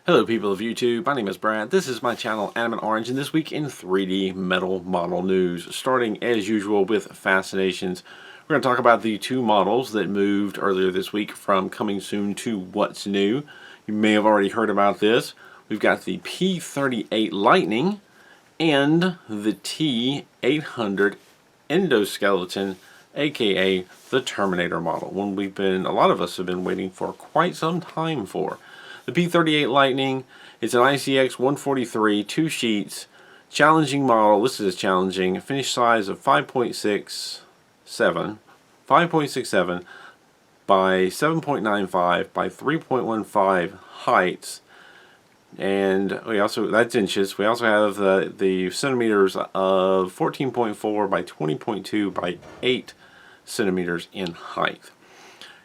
Hello people of YouTube, my name is Brad, this is my channel Animate Orange, and this week in 3D metal model news, starting as usual with Fascinations. We're going to talk about the two models that moved earlier this week from coming soon to what's new. You may have already heard about this. We've got the P38 Lightning and the T800 Endoskeleton, aka the Terminator model, one a lot of us have been waiting for quite some time for. The P38 Lightning is an ICX 143, 2 sheets, challenging model, listed as challenging, finish size of 5.67 by 7.95 by 3.15 heights, and that's inches. We also have the centimeters of 14.4 by 20.2 by 8 centimeters in height.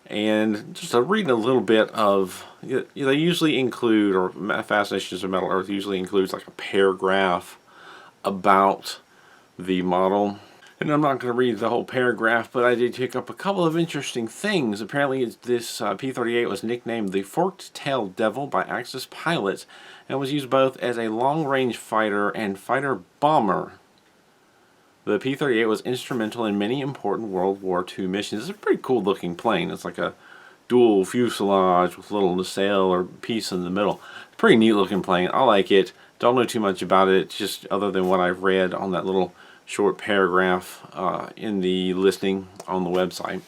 And just reading a little bit of, they usually include, or Fascinations of Metal Earth usually includes like a paragraph about the model. And I'm not going to read the whole paragraph, but I did pick up a couple of interesting things. Apparently this P38 was nicknamed the Forked Taiil Devil by Axis pilots and was used both as a long-range fighter and fighter bomber. The P38 was instrumental in many important World War II missions. It's a pretty cool looking plane. It's like a dual fuselage with a little nacelle or piece in the middle. Pretty neat looking plane. I like it. Don't know too much about it, just other than what I've read on that little short paragraph in the listing on the website.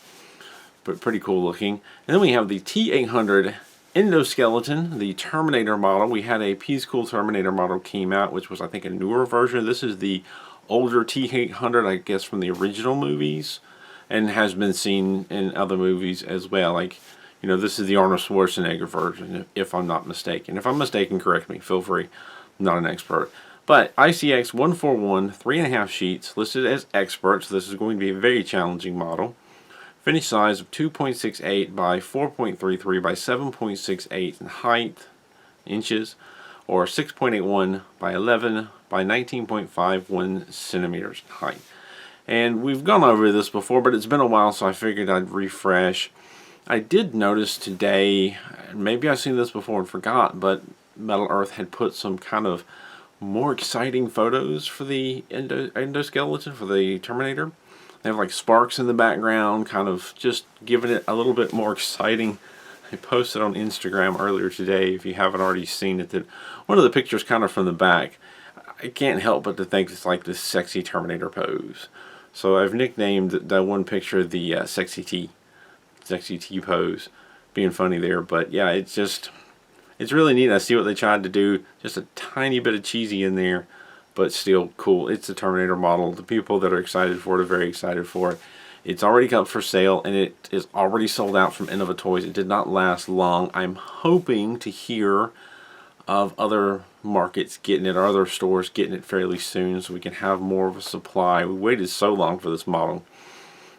But pretty cool looking. And then we have the T800 Endoskeleton, the Terminator model. We had a Peace Cool Terminator model came out, which was I think a newer version. This is the older T800, I guess, from the original movies, and has been seen in other movies as well. Like, you know, this is the Arnold Schwarzenegger version, if I'm not mistaken. If I'm mistaken, correct me. Feel free. I'm not an expert. But ICX 141, 3.5 sheets, listed as expert, so this is going to be a very challenging model. Finish size of 2.68 by 4.33 by 7.68 in height, inches, or 6.81 by 11 by 19.51 centimeters in height. And we've gone over this before, but it's been a while, so I figured I'd refresh. I did notice today, maybe I've seen this before and forgot, but Metal Earth had put some kind of more exciting photos for the endoskeleton, for the Terminator. They have like sparks in the background, kind of just giving it a little bit more exciting. I posted on Instagram earlier today, if you haven't already seen it, that one of the pictures kind of from the back, I can't help but to think it's like this sexy Terminator pose. So I've nicknamed that one picture the sexy T pose, being funny there. But yeah, it's really neat. I see what they tried to do, just a tiny bit of cheesy in there, but still cool. It's a Terminator model. The people that are excited for it are very excited for it. It's already up for sale, and it is already sold out from Innovatoys. It did not last long. I'm hoping to hear of other markets getting it, or other stores getting it fairly soon, so we can have more of a supply. We waited so long for this model.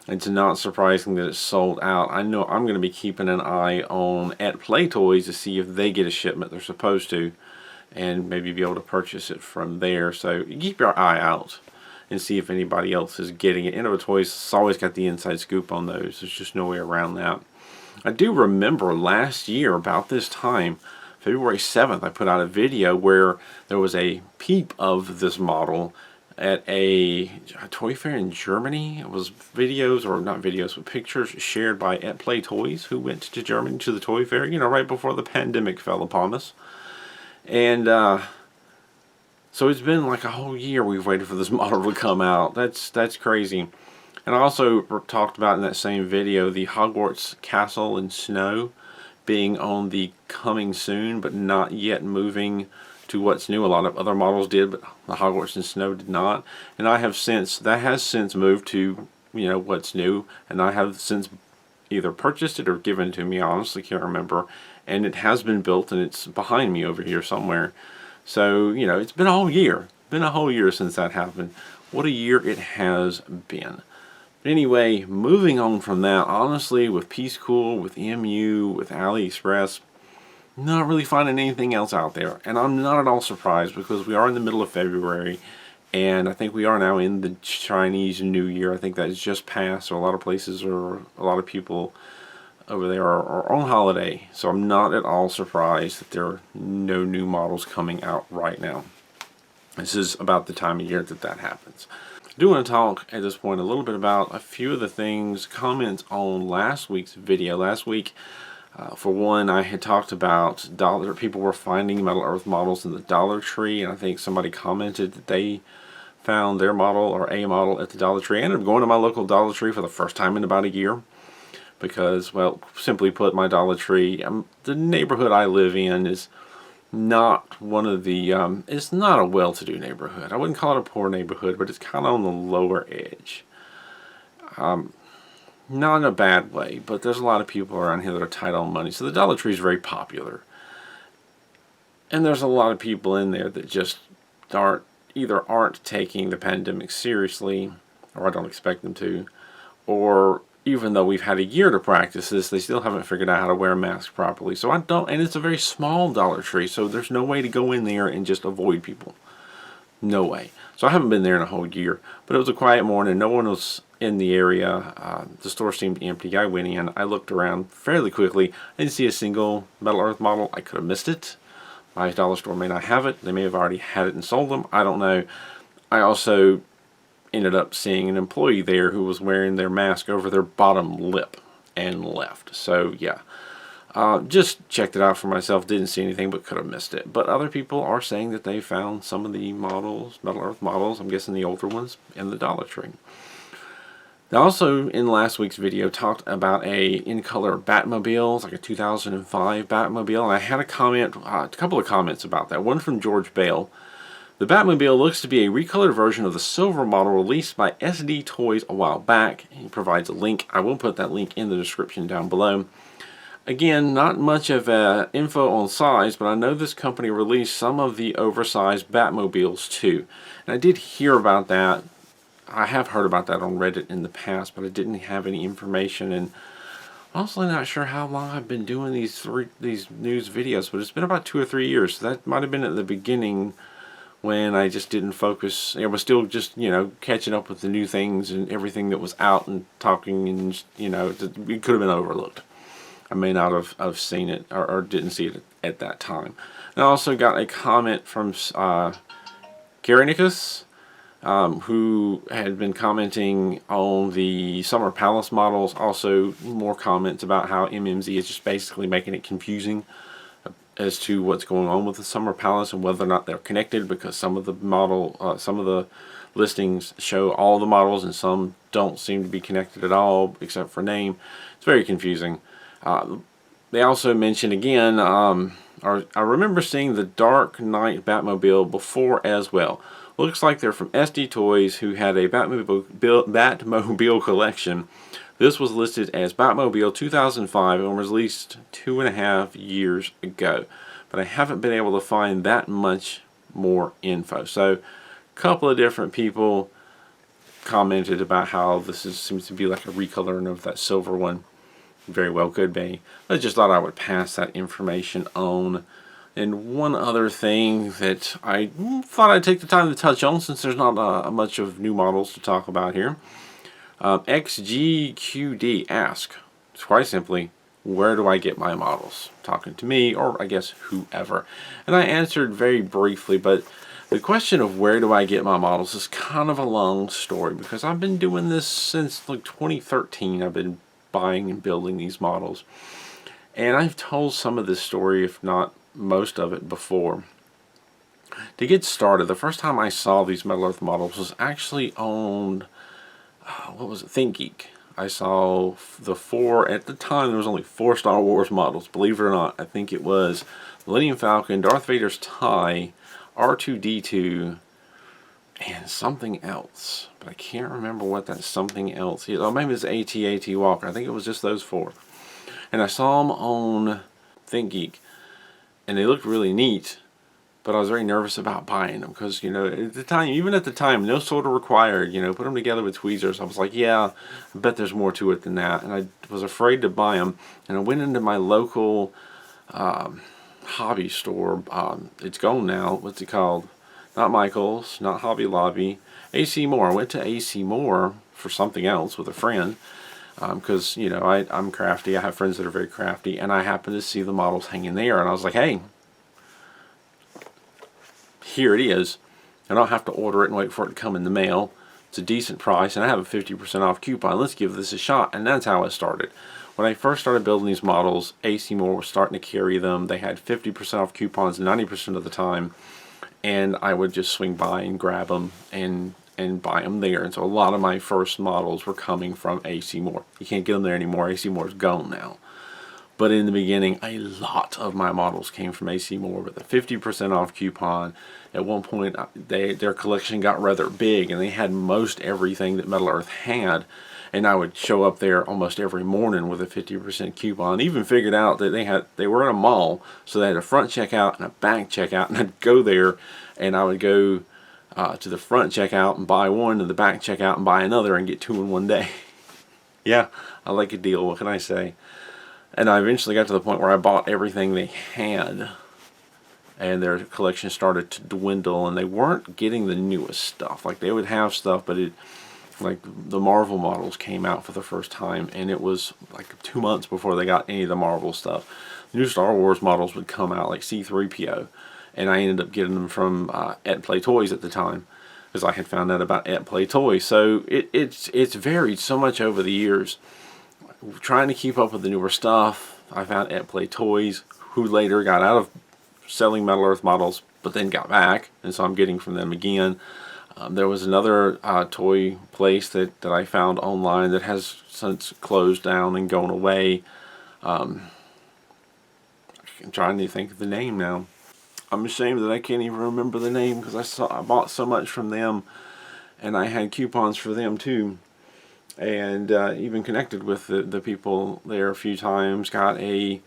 It's not surprising that it's sold out. I know I'm going to be keeping an eye on at Play Toys to see if they get a shipment. They're supposed to, and maybe be able to purchase it from there. So keep your eye out and see if anybody else is getting it. Innovatoys has always got the inside scoop on those. There's just no way around that. I do remember last year about this time, February 7th, I put out a video where there was a peep of this model at a toy fair in Germany. It was videos, or not videos, but pictures shared by At Play Toys, who went to Germany to the toy fair, you know, right before the pandemic fell upon us. And so it's been like a whole year we've waited for this model to come out. That's crazy. And I also talked about in that same video the Hogwarts castle in snow being on the coming soon, but not yet moving to what's new. A lot of other models did, but the Hogwarts in snow did not. And that has since moved to, you know, what's new. And I have since either purchased it or given to me. I honestly can't remember. And it has been built, and it's behind me over here somewhere. So, you know, it's been a whole year. Been a whole year since that happened. What a year it has been. But anyway, moving on from that, honestly, with Peace Cool, with EMU, with AliExpress, not really finding anything else out there. And I'm not at all surprised, because we are in the middle of February, and I think we are now in the Chinese New Year. I think that's just passed, so a lot of places, or a lot of people over there are on holiday, so I'm not at all surprised that there are no new models coming out right now. This is about the time of year that that happens. I do want to talk at this point a little bit about a few of the things, comments on last week's video. Last week, for one, I had talked about people were finding Metal Earth models in the Dollar Tree, and I think somebody commented that they found their model or a model at the Dollar Tree. I ended up going to my local Dollar Tree for the first time in about a year because, well, simply put, my Dollar Tree, the neighborhood I live in is not one of the, it's not a well-to-do neighborhood. I wouldn't call it a poor neighborhood, but it's kind of on the lower edge. Not in a bad way, but there's a lot of people around here that are tight on money. So the Dollar Tree is very popular. And there's a lot of people in there that just either aren't taking the pandemic seriously, or I don't expect them to, or even though we've had a year to practice this, they still haven't figured out how to wear a mask properly. So and it's a very small Dollar Tree, so there's no way to go in there and just avoid people. No way. So I haven't been there in a whole year, but it was a quiet morning. No one was in the area. The store seemed empty. I went in. I looked around fairly quickly. I didn't see a single Metal Earth model. I could have missed it. My dollar store may not have it. They may have already had it and sold them. I don't know. I also ended up seeing an employee there who was wearing their mask over their bottom lip and left. So yeah, just checked it out for myself. Didn't see anything, but could have missed it. But other people are saying that they found some of the models, Metal Earth models, I'm guessing the older ones, in the Dollar Tree. I also, in last week's video, talked about a in-color Batmobile, like a 2005 Batmobile, and I had a couple of comments about that. One from George Bale. The Batmobile looks to be a recolored version of the silver model released by SD Toys a while back. He provides a link. I will put that link in the description down below. Again, not much of info on size, but I know this company released some of the oversized Batmobiles too. And I did hear about that. I have heard about that on Reddit in the past, but I didn't have any information, and honestly not sure how long I've been doing these news videos, but it's been about 2 or 3 years. So that might have been at the beginning when I just didn't focus. I was still just, catching up with the new things and everything that was out and talking, and, it could have been overlooked. I may not have seen it or didn't see it at that time. And I also got a comment from Gary Nickus, who had been commenting on the Summer Palace models. Also more comments about how MMZ is just basically making it confusing as to what's going on with the Summer Palace and whether or not they're connected, because some of the listings show all the models and some don't seem to be connected at all except for name. It's very confusing. They also mentioned again, I remember seeing the Dark Knight Batmobile before as well. Looks like they're from SD Toys, who had a Batmobile collection. This was listed as Batmobile 2005 and was released 2.5 years ago. But I haven't been able to find that much more info. So a couple of different people commented about how this seems to be like a recoloring of that silver one. Very well could be. I just thought I would pass that information on. And one other thing that I thought I'd take the time to touch on, since there's not much of new models to talk about here. XGQD asked, quite simply, where do I get my models? Talking to me, or I guess whoever. And I answered very briefly, but the question of where do I get my models is kind of a long story, because I've been doing this since like 2013. I've been buying and building these models. And I've told some of this story, if not most of it, before. To get started, the first time I saw these Metal Earth models was actually on, what was it, ThinkGeek. I saw at the time there was only 4 Star Wars models, believe it or not. I think it was Millennium Falcon, Darth Vader's TIE, R2-D2, and something else. But I can't remember what that something else is. Oh, maybe it's AT-AT Walker. I think it was just those 4. And I saw them on ThinkGeek, and they looked really neat, but I was very nervous about buying them because, at the time, even at the time, no solder required, put them together with tweezers. I was like, yeah, I bet there's more to it than that. And I was afraid to buy them, and I went into my local hobby store. It's gone now. What's it called? Not Michael's, not Hobby Lobby. AC Moore. I went to AC Moore for something else with a friend. because you know I'm crafty. I have friends that are very crafty, and I happened to see the models hanging there, and I was like, hey, here it is. I don't have to order it and wait for it to come in the mail. It's a decent price, and I have a 50% off coupon. Let's give this a shot. And that's how it started. When I first started building these models, AC Moore was starting to carry them. They had 50% off coupons 90% of the time, and I would just swing by and grab them and buy them there. And so a lot of my first models were coming from AC Moore. You can't get them there anymore. AC Moore's gone now. But in the beginning, a lot of my models came from AC Moore with a 50% off coupon. At one point, their collection got rather big, and they had most everything that Metal Earth had. And I would show up there almost every morning with a 50% coupon. Even figured out that they were in a mall, so they had a front checkout and a back checkout. And I'd go there, and I would go to the front checkout and buy one, to the back checkout and buy another, and get two in one day. Yeah, I like a deal. What can I say? And I eventually got to the point where I bought everything they had, and their collection started to dwindle, and they weren't getting the newest stuff. Like, they would have stuff, but like the Marvel models came out for the first time, and it was like 2 months before they got any of the Marvel stuff. New Star Wars models would come out, like C-3PO, and I ended up getting them from Et Play Toys at the time, because I had found out about Et Play Toys. So it's varied so much over the years. Trying to keep up with the newer stuff, I found Et Play Toys, who later got out of selling Metal Earth models, but then got back, and so I'm getting from them again. There was another toy place that I found online that has since closed down and gone away. I'm trying to think of the name now. I'm ashamed that I can't even remember the name, because I bought so much from them, and I had coupons for them too. And even connected with the people there a few times, got a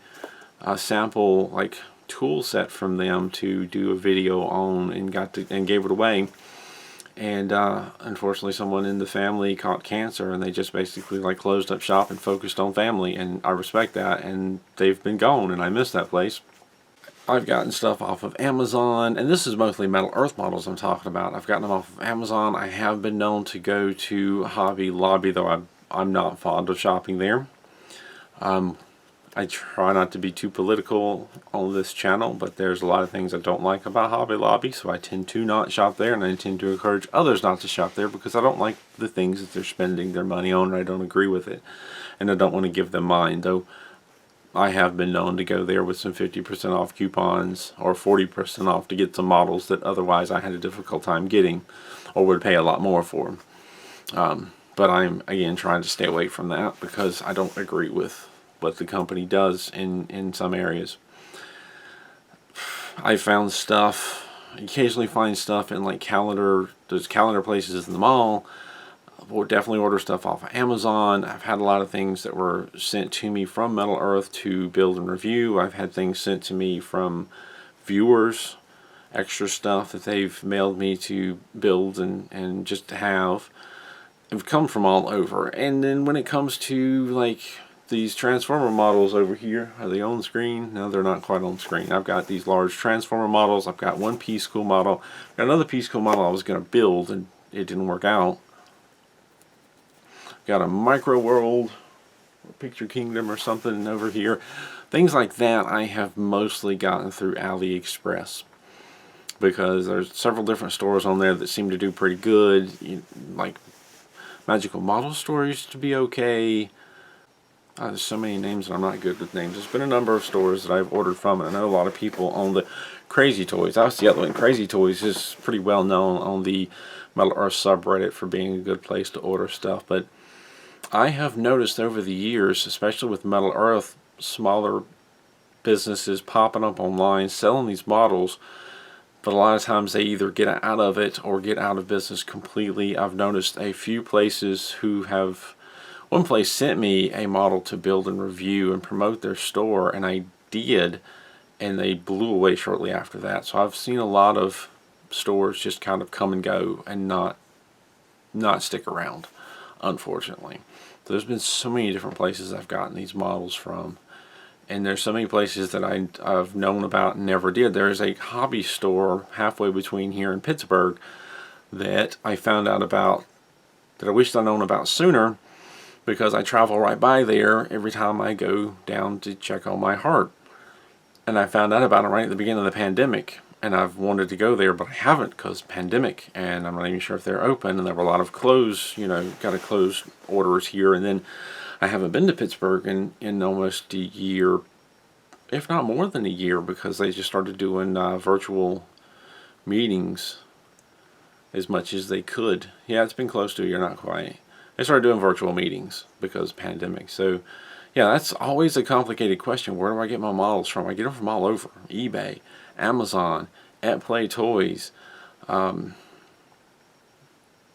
sample like tool set from them to do a video on, and gave it away. And unfortunately, someone in the family caught cancer, and they just basically like closed up shop and focused on family. And I respect that, and they've been gone, and I miss that place. I've gotten stuff off of Amazon, and this is mostly Metal Earth models I'm talking about. I've gotten them off of Amazon. I have been known to go to Hobby Lobby, though I'm not fond of shopping there. I try not to be too political on this channel, but there's a lot of things I don't like about Hobby Lobby, so I tend to not shop there, and I tend to encourage others not to shop there because I don't like the things that they're spending their money on, and I don't agree with it, and I don't want to give them mine, though. I have been known to go there with some 50% off coupons or 40% off to get some models that otherwise I had a difficult time getting or would pay a lot more for. But I'm, again, trying to stay away from that because I don't agree with what the company does in some areas. I found stuff, occasionally find stuff in like there's calendar places in the mall. We'll definitely order stuff off of Amazon. I've had a lot of things that were sent to me from Metal Earth to build and review. I've had things sent to me from viewers, extra stuff that they've mailed me to build and just to have. Have come from all over. And then when it comes to like these Transformer models over here, are they on screen? No, they're not quite on screen. I've got these large Transformer models. I've got one P-School model. Got another P-School model I was going to build, and it didn't work out. Got a Micro World, or Picture Kingdom or something over here. Things like that I have mostly gotten through AliExpress, because there's several different stores on there that seem to do pretty good. Like Magical Model Store used to be okay. There's so many names and I'm not good with names. There's been a number of stores that I've ordered from, and I know a lot of people on the Crazy Toys. That's the other one. Crazy Toys is pretty well known on the Metal Earth subreddit for being a good place to order stuff, but I have noticed over the years, especially with Metal Earth, smaller businesses popping up online selling these models, but a lot of times they either get out of it or get out of business completely. I've noticed a few places who have, one place sent me a model to build and review and promote their store, and I did, and they blew away shortly after that. So I've seen a lot of stores just kind of come and go and not stick around, unfortunately. There's been so many different places I've gotten these models from, and there's so many places that I've known about and never did. There is a hobby store halfway between here and Pittsburgh that I found out about, that I wished I'd known about sooner, because I travel right by there every time I go down to check on my heart. And I found out about it right at the beginning of the pandemic, and I've wanted to go there, but I haven't because pandemic, and I'm not even sure if they're open, and there were a lot of closed, got to close orders here, and then I haven't been to Pittsburgh in almost a year, if not more than a year, because they just started doing virtual meetings as much as they could. Yeah, it's been close to a year, not quite. They started doing virtual meetings because of pandemic. So, yeah, that's always a complicated question. Where do I get my models from? I get them from all over. eBay, Amazon, at Play Toys.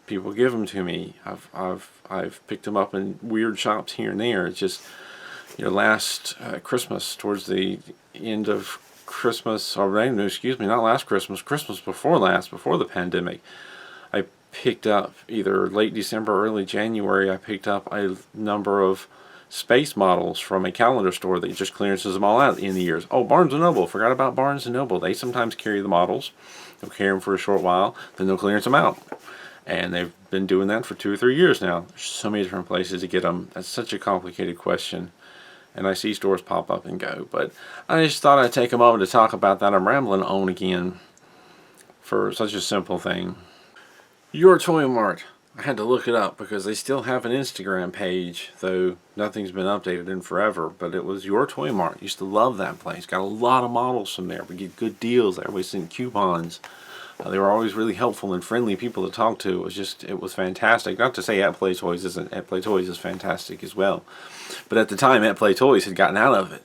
People give them to me. I've picked them up in weird shops here and there. It's just, last Christmas, towards the end of Christmas, or no, excuse me, not last Christmas, Christmas before last, before the pandemic, I picked up, either late December or early January, I picked up a number of space models from a calendar store that just clearances them all out at the end of the years. Oh, Barnes & Noble, forgot about Barnes & Noble. They sometimes carry the models. They'll carry them for a short while, then they'll clearance them out. And they've been doing that for 2 or 3 years now. There's so many different places to get them. That's such a complicated question. And I see stores pop up and go. But I just thought I'd take a moment to talk about that. I'm rambling on again for such a simple thing. Your Toy Mart. I had to look it up because they still have an Instagram page, though nothing's been updated in forever. But it was Your Toy Mart. Used to love that place. Got a lot of models from there. We get good deals. They always sent coupons. They were always really helpful and friendly people to talk to. It was fantastic. Not to say At Play Toys isn't. At Play Toys is fantastic as well. But at the time, At Play Toys had gotten out of it.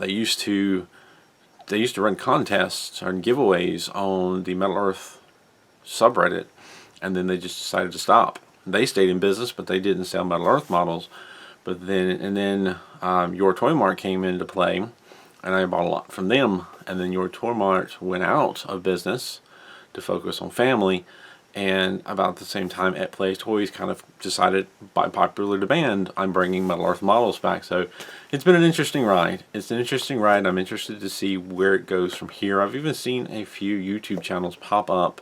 They used to run contests and giveaways on the Metal Earth subreddit, and then they just decided to stop. They stayed in business, but they didn't sell Metal Earth models. But then Your Toy Mart came into play, and I bought a lot from them. And then Your Toy Mart went out of business to focus on family. And about the same time, At Play Toys kind of decided, by popular demand, I'm bringing Metal Earth models back. So it's been an interesting ride. It's an interesting ride. I'm interested to see where it goes from here. I've even seen a few YouTube channels pop up,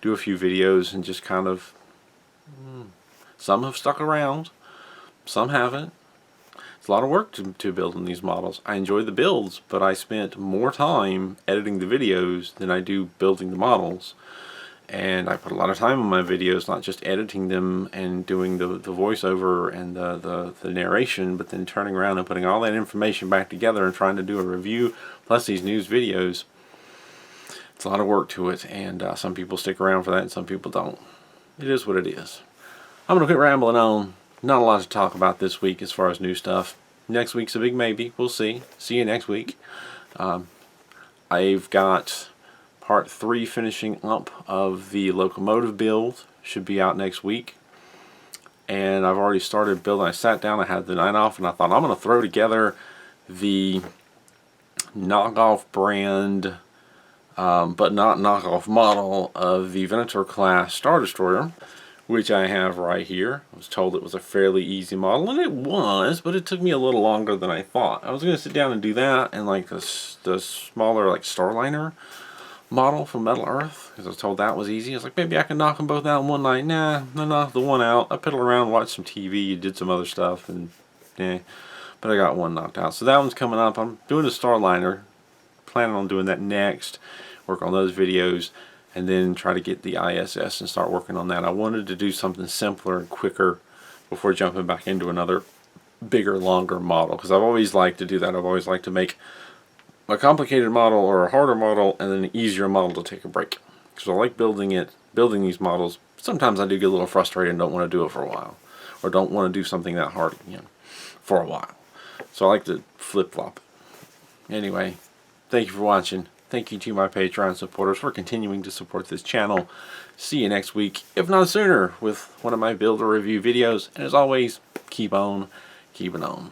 do a few videos, and just kind of, some have stuck around, some haven't. It's a lot of work to building these models. I enjoy the builds, but I spent more time editing the videos than I do building the models. And I put a lot of time on my videos, not just editing them and doing the voiceover and the narration, but then turning around and putting all that information back together and trying to do a review, plus these news videos. It's a lot of work to it, and some people stick around for that and some people don't. It is what it is. I'm going to quit rambling on. Not a lot to talk about this week as far as new stuff. Next week's a big maybe. We'll see. See you next week. I've got Part 3 finishing up of the locomotive build. Should be out next week. And I've already started building. I sat down, I had the night off, and I thought I'm going to throw together the knockoff brand, but not knockoff model of the Venator class Star Destroyer, which I have right here. I was told it was a fairly easy model, and it was, but it took me a little longer than I thought. I was going to sit down and do that and like the smaller like Starliner model from Metal Earth, because I was told that was easy. I was like, maybe I can knock them both out in one night. Nah, I knocked the one out. I piddled around, watched some TV, did some other stuff, and but I got one knocked out. So that one's coming up. I'm doing a Starliner, planning on doing that next, work on those videos, and then try to get the ISS and start working on that. I wanted to do something simpler and quicker before jumping back into another bigger, longer model, because I've always liked to do that. I've always liked to make a complicated model or a harder model and then an easier model to take a break. Because I like building these models. Sometimes I do get a little frustrated and don't want to do it for a while, or don't want to do something that hard for a while. So I like to flip-flop it. Anyway, thank you for watching. Thank you to my Patreon supporters for continuing to support this channel. See you next week, if not sooner, with one of my build or review videos. And as always, keep on keeping on.